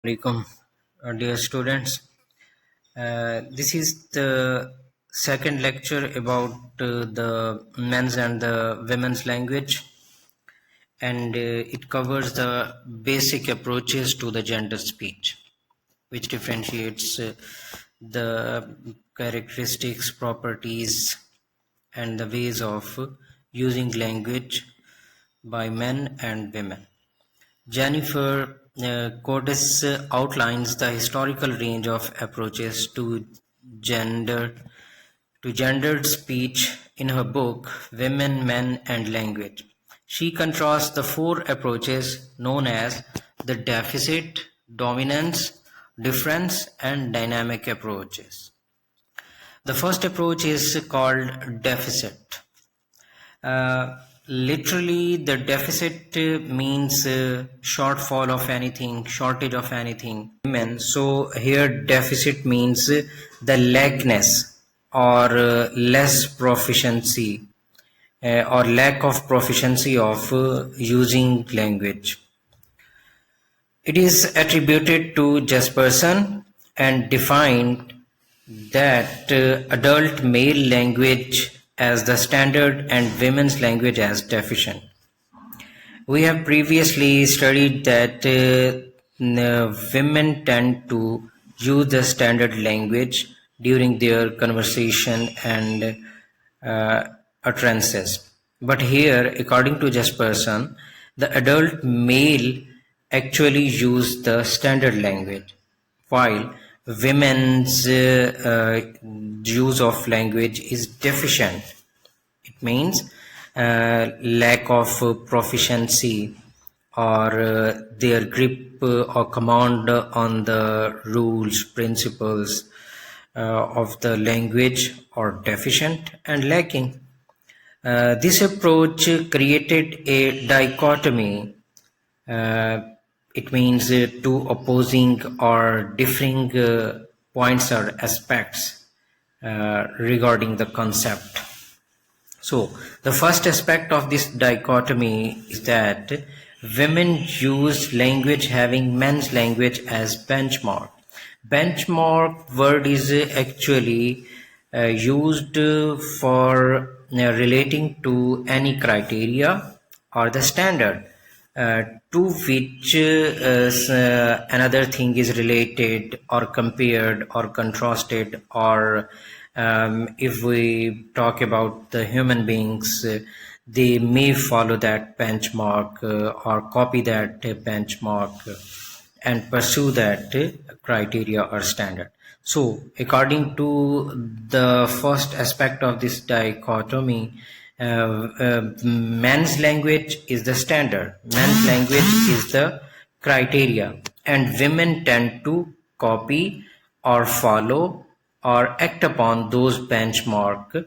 Alaikum, dear students. This is the second lecture about the men's and the women's language, and it covers the basic approaches to the gender speech, which differentiates the characteristics, properties, and the ways of using language by men and women. Jennifer Cordes outlines the historical range of approaches to gender gendered speech in her book Women, Men and Language. She contrasts the four approaches known as the deficit, dominance, difference and dynamic approaches. The first approach is called deficit. Literally, the deficit means shortfall of anything, shortage of anything. So here deficit means the lackness or less proficiency or lack of proficiency of using language. It is attributed to Jesperson and defined that adult male language as the standard and women's language as deficient. We have previously studied that women tend to use the standard language during their conversation and utterances. But here, according to Jesperson, the adult male actually use the standard language, while women's use of language is deficient. It means lack of proficiency or their grip or command on the rules, principles of the language or deficient and lacking. This approach created a dichotomy. It means two opposing or differing points or aspects regarding the concept. So, the first aspect of this dichotomy is that women use language having men's language as benchmark. Benchmark word is actually used for relating to any criteria or the standard to which another thing is related or compared or contrasted, or if we talk about the human beings, they may follow that benchmark or copy that benchmark and pursue that criteria or standard. So, according to the first aspect of this dichotomy, man's language is the standard, man's language is the criteria, and women tend to copy or follow or act upon those benchmark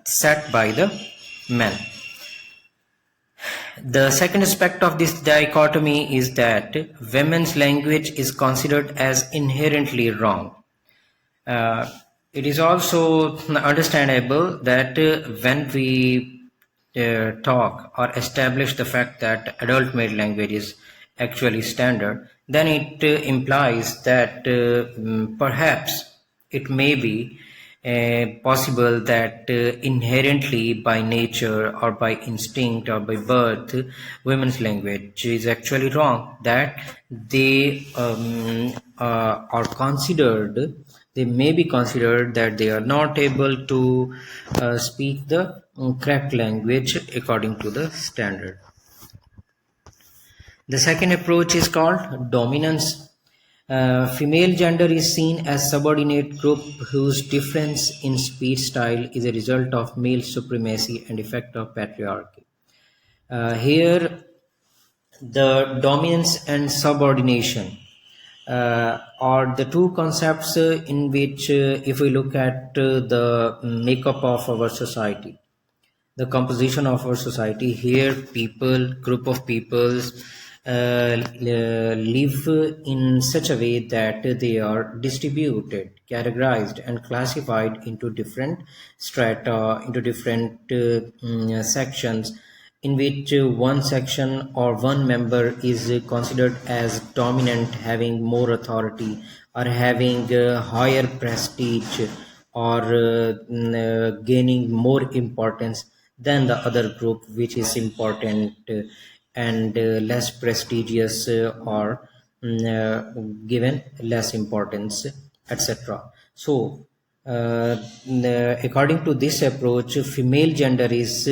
set by the men. The second aspect of this dichotomy is that women's language is considered as inherently wrong. It is also understandable that when we talk or establish the fact that adult male language is actually standard, then it implies that perhaps it may be possible that inherently by nature or by instinct or by birth, women's language is actually wrong, that they are considered, they may be considered that they are not able to speak the correct language according to the standard. The second approach is called dominance. Female gender is seen as subordinate group whose difference in speech style is a result of male supremacy and effect of patriarchy. Here, the dominance and subordination are the two concepts in which, if we look at the makeup of our society, the composition of our society, here group of people live in such a way that they are distributed, categorized and classified into different strata, into different sections in which one section or one member is considered as dominant, having more authority, or having higher prestige, or gaining more importance than the other group, which is important and less prestigious, or given less importance, etc. So according to this approach, female gender is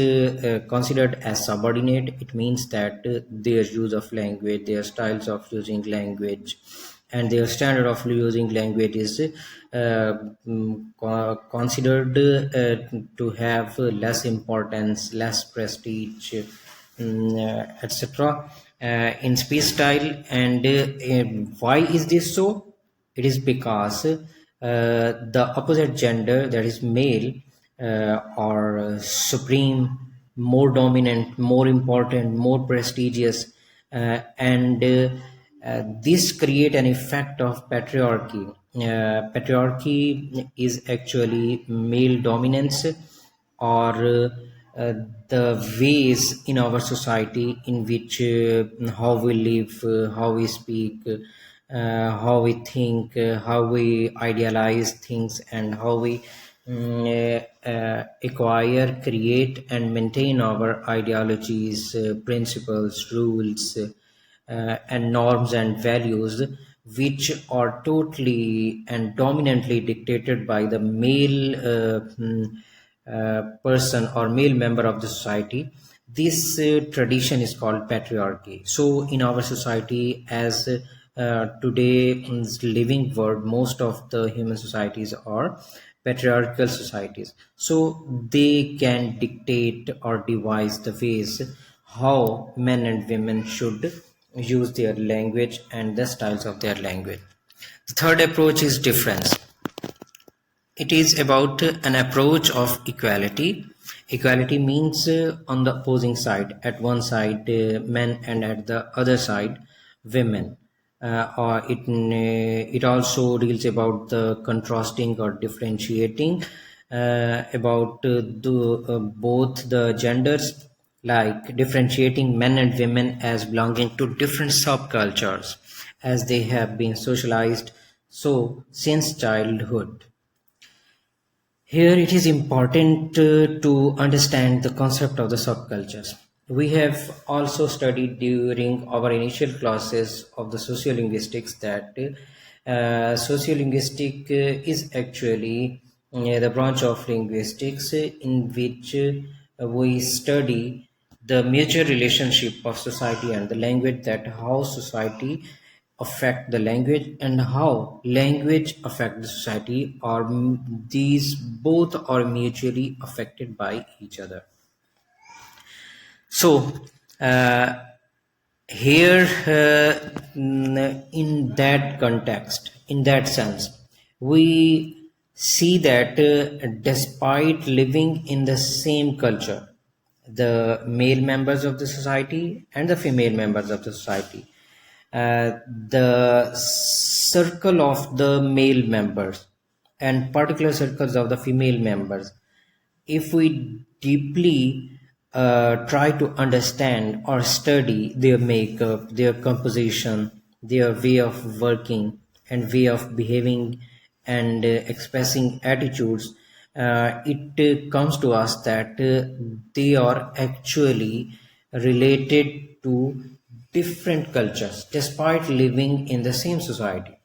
considered as subordinate. It means that their use of language, their styles of using language, and their standard of using language is considered to have less importance, less prestige, etc. In speech style. And why is this so? It is because the opposite gender, that is male, are supreme, more dominant, more important, more prestigious, and this create an effect of patriarchy. Patriarchy is actually male dominance, or the ways in our society in which how we live, how we speak, how we think, how we idealize things, and how we acquire, create, and maintain our ideologies, principles, rules, and norms and values, which are totally and dominantly dictated by the male person or male member of the society. This tradition is called patriarchy. So in our society, as today in this living world, most of the human societies are patriarchal societies. So they can dictate or devise the ways how men and women should use their language and the styles of their language. The third approach is difference. It is about an approach of equality. Equality means on the opposing side, at one side men and at the other side women. Or it also deals about the contrasting or differentiating about both the genders, like differentiating men and women as belonging to different subcultures, as they have been socialized so since childhood. Here it is important to understand the concept of the subcultures. We have also studied during our initial classes of the sociolinguistics that sociolinguistic is actually the branch of linguistics in which we study the major relationship of society and the language, that how society affect the language and how language affect the society, or these both are mutually affected by each other. So uh, here in that context, in that sense, we see that despite living in the same culture, the male members of the society and the female members of the society, the circle of the male members and particular circles of the female members, if we deeply try to understand or study their makeup, their composition, their way of working and way of behaving and expressing attitudes, it comes to us that they are actually related to different cultures despite living in the same society.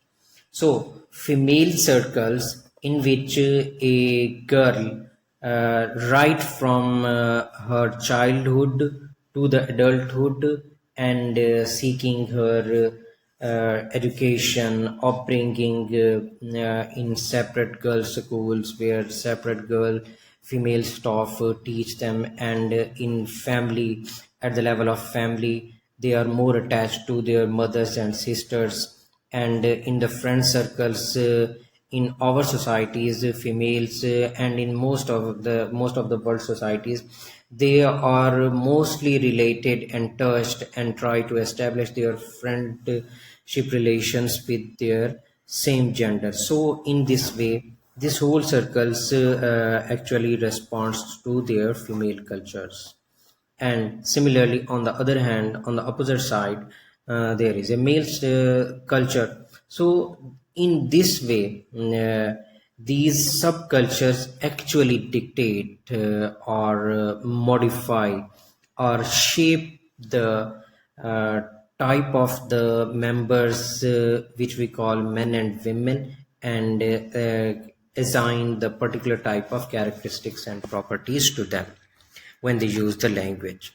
So, female circles in which a girl, right from her childhood to the adulthood, and seeking her education, upbringing in separate girl schools where separate girl female staff teach them, and in family, at the level of family, they are more attached to their mothers and sisters, and in the friend circles in our societies, females, and in most of the world societies, they are mostly related and touched and try to establish their friendship relations with their same gender. So in this way, this whole circles actually responds to their female cultures. And similarly, on the other hand, on the opposite side, there is a male culture. So in this way, these subcultures actually dictate or modify or shape the uh, type of the members, which we call men and women, and assign the particular type of characteristics and properties to them when they use the language.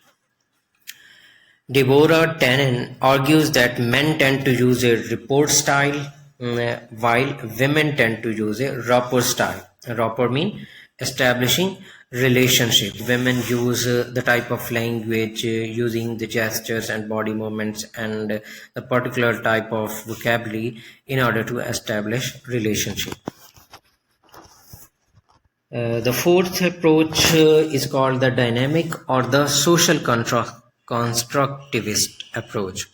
Deborah Tannen argues that men tend to use a report style, while women tend to use a rapport style. Rapport means establishing relationship. Women use the type of language using the gestures and body movements and the particular type of vocabulary in order to establish relationship. The fourth approach is called the dynamic or the social constructivist approach.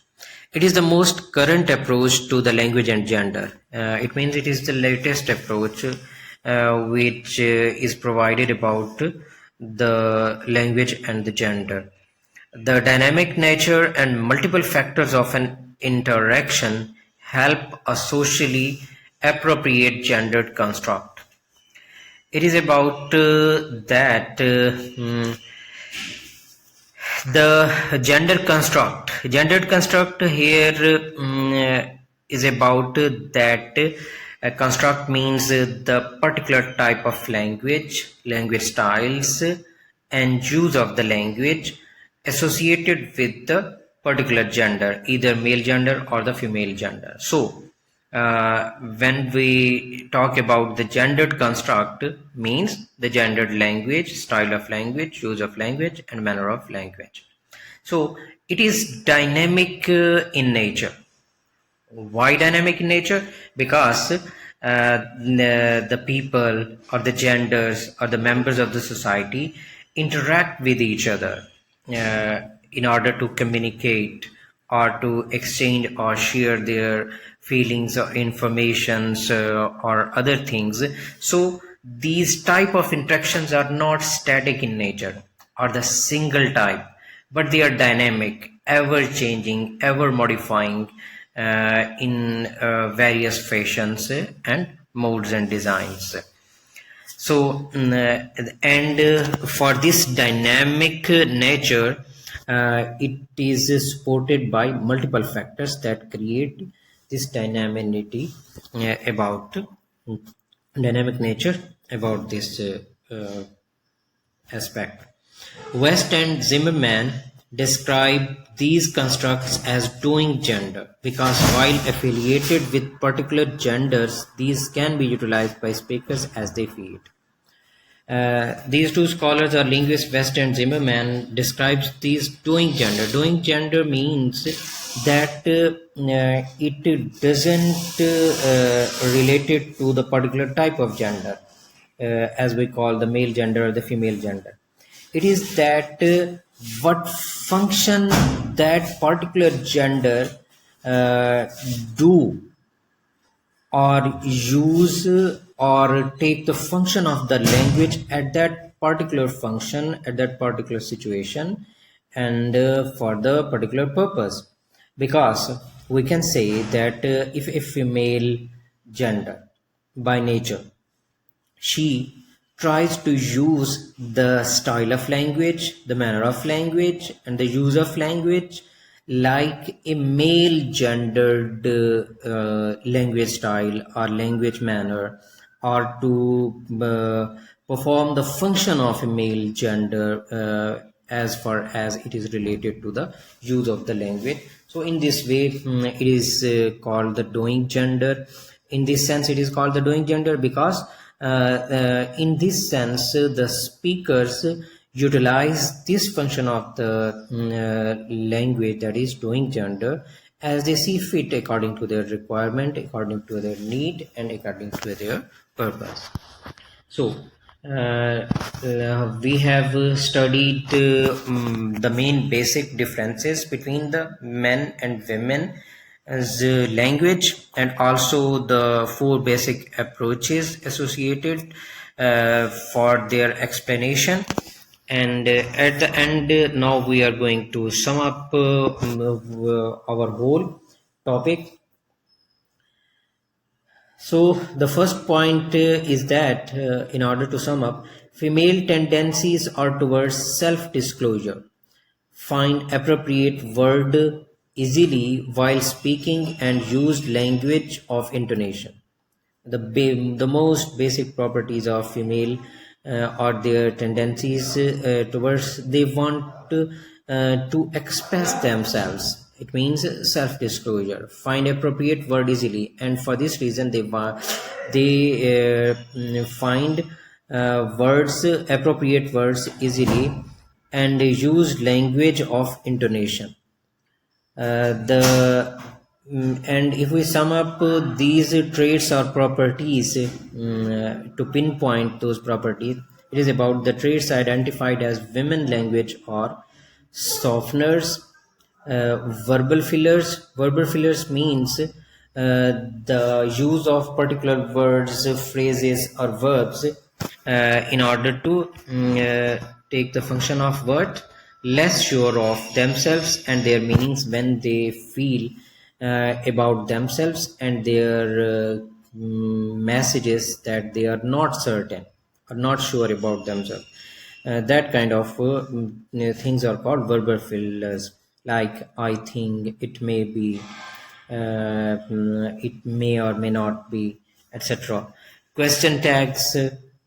It is the most current approach to the language and gender. It means it is the latest approach which is provided about the language and the gender. The dynamic nature and multiple factors of an interaction help a socially appropriate gendered construct. It is about that the gendered construct here is about that construct means the particular type of language styles and use of the language associated with the particular gender, either male gender or the female gender. So when we talk about the gendered construct, means the gendered language, style of language, use of language, and manner of language. So it is dynamic in nature. Why dynamic in nature? Because the people or the genders or the members of the society interact with each other in order to communicate or to exchange or share their feelings or informations or other things. So these type of interactions are not static in nature or the single type, but they are dynamic, ever changing, ever modifying in various fashions and modes and designs. So for this dynamic nature, it is supported by multiple factors that create this dynamicity about dynamic nature about this aspect. West and Zimmerman describe these constructs as doing gender because while affiliated with particular genders, these can be utilized by speakers as they feel. These two scholars are linguists West and Zimmerman describes these doing gender. Doing gender means that it doesn't relate it to the particular type of gender, as we call the male gender or the female gender. It is that what function that particular gender do or use or take the function of the language at that particular function, at that particular situation, and for the particular purpose. Because we can say that if a female gender by nature, she tries to use the style of language, the manner of language, and the use of language like a male gendered language style or language manner, or to perform the function of a male gender as far as it is related to the use of the language. So in this way, it is called the doing gender. In this sense, it is called the doing gender because in this sense, the speakers utilize this function of the language, that is doing gender, as they see fit according to their requirement, according to their need, and according to their purpose. So we have studied the main basic differences between the men and women as language, and also the four basic approaches associated for their explanation. And at the end, now we are going to sum up our whole topic. So the first point is that in order to sum up, female tendencies are towards self-disclosure. Find appropriate word easily while speaking and use language of intonation. The most basic properties of female are their tendencies towards they want to express themselves. It means self-disclosure. Find appropriate word easily, and for this reason they find words appropriate words easily and use language of intonation. And if we sum up these traits or properties to pinpoint those properties, it is about the traits identified as women language or softeners, verbal fillers. Verbal fillers means the use of particular words, phrases, or verbs in order to take the function of word, less sure of themselves and their meanings when they feel about themselves and their messages that they are not certain or not sure about themselves. That kind of things are called verbal fillers, like I think, it may be, it may or may not be, etc. Question tags,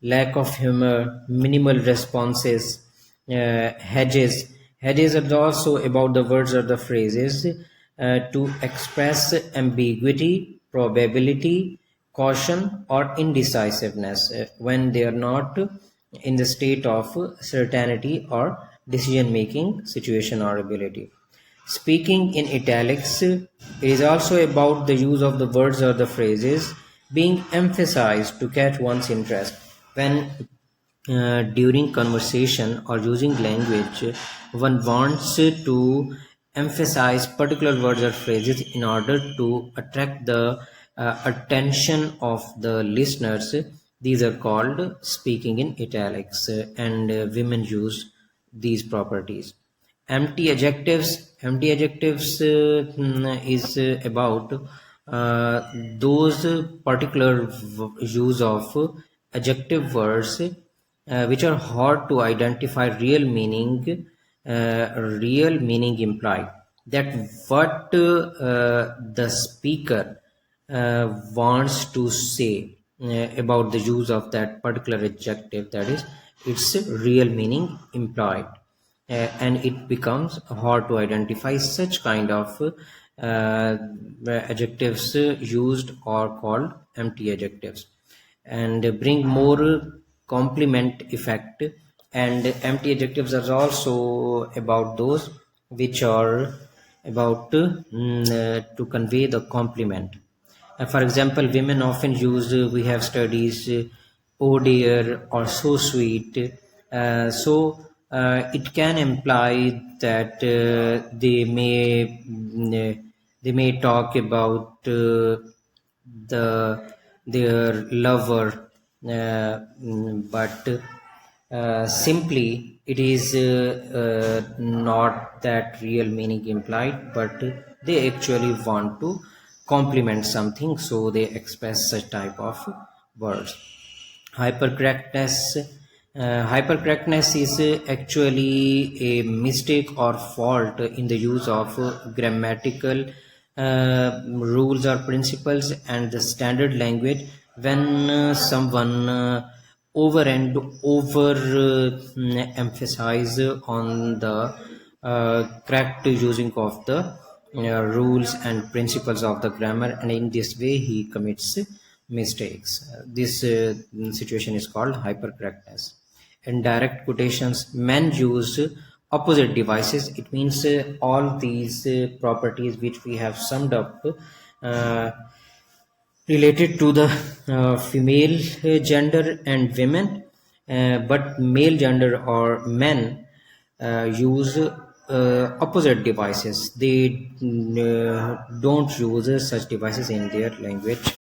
lack of humor, minimal responses, hedges. Hedges are also about the words or the phrases to express ambiguity, probability, caution, or indecisiveness when they are not in the state of certainty or decision making situation or ability. Speaking in italics, it is also about the use of the words or the phrases being emphasized to catch one's interest. When during conversation or using language, one wants to emphasize particular words or phrases in order to attract the attention of the listeners. These are called speaking in italics, and women use these properties. Empty adjectives is about those particular use of adjective words which are hard to identify real meaning implied, that what the speaker wants to say about the use of that particular adjective, that is its real meaning implied. And it becomes hard to identify such kind of adjectives used or called empty adjectives, and bring more complement effect. And empty adjectives are also about those which are about to convey the complement. For example, women often use we have studies oh dear or so sweet. It can imply that they may talk about their lover, but simply it is not that real meaning implied, but they actually want to complement something, so they express such type of words. Hypercorrectness is actually a mistake or fault in the use of grammatical rules or principles and the standard language when someone over and over emphasize on the correct using of the rules and principles of the grammar, and in this way he commits mistakes. This situation is called hypercorrectness. In direct quotations, men use opposite devices. It means all these properties which we have summed up related to the female gender and women, but male gender or men use opposite devices. They don't use such devices in their language.